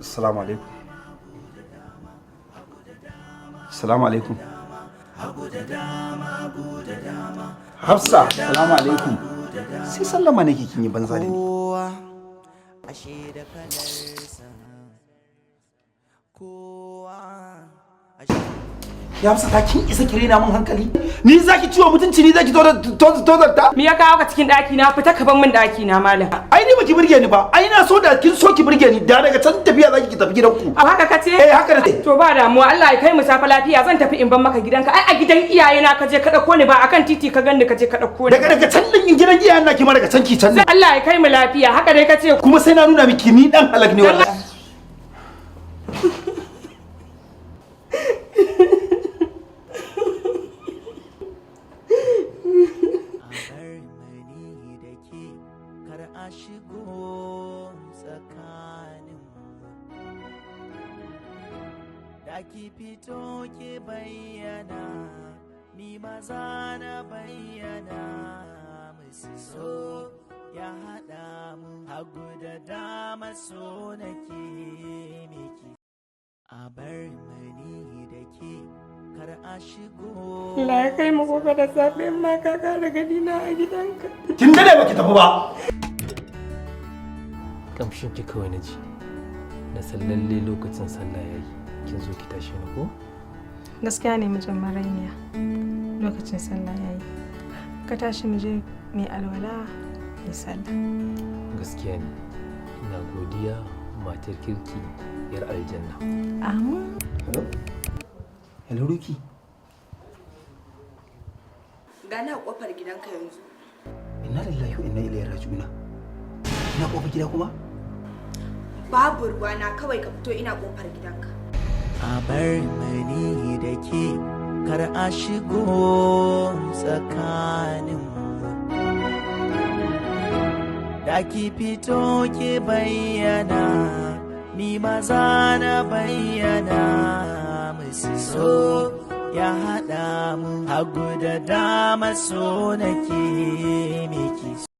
Assalamu alaikum. Assalamu alaikum. Hafsa, assalamu alaikum. Sai sallama nake kin yi banza da ni. Ya Hafsa ta kin isa ki rena min hankali? Ni zaki ciwo mutunci ni zaki tozarta? Me ya kawo ka cikin daki na? Fita ka ban min daki na malam. Ai ni baki burge ni ba. Ai na so da kin so ki burge ni da daga can tafiya zaki ki tafi gidanku. A haka kace? Eh haka ne. To ba damuwa Allah ya kai mu safa lafiya zan tafi in ban maka gidanka. Ai a gidan iyaye na kaje ka dauko ni ba akan titi ka ganni kaje ka dauko ni. Daga can din in gidan iyayen na ki ma daga can ki can. Allah ya kai mu lafiya haka dai kace. Kuma sai na nuna miki ni dan halak ne wallahi. Ki fito ki bayyana ni maza na bayyana musu so ya haɗa mu hagu da dama so nake miki a bar mani da ke kar a shigo. Allah ya kai mu gobe da safe ma ka kara gani na a gidanka. Kin dade baki tafi ba. Kamshin ki kawai na ji na san lalle lokacin sallah yayi. Kin zo ki tashi ni ko? Gaskiya ne mijin marainiya. Lokacin sallah yayi. Ka tashi mu je mai alwala mai sallah. Gaskiya ne. Ina godiya matar kirki yar aljanna. Amin. Hello? Hello Ruki. Gana kofar gidanka yanzu. Inna lillahi wa inna ilaihi raji'un. Ina kofar gida kuma? Babu ruwa na kawai ka fito ina kofar gidanka. A bar mani da ke kar a shigo tsakanin da ki fito ki bayyana ni maza na bayyana musu so ya haɗa mu hagu da dama so nake miki.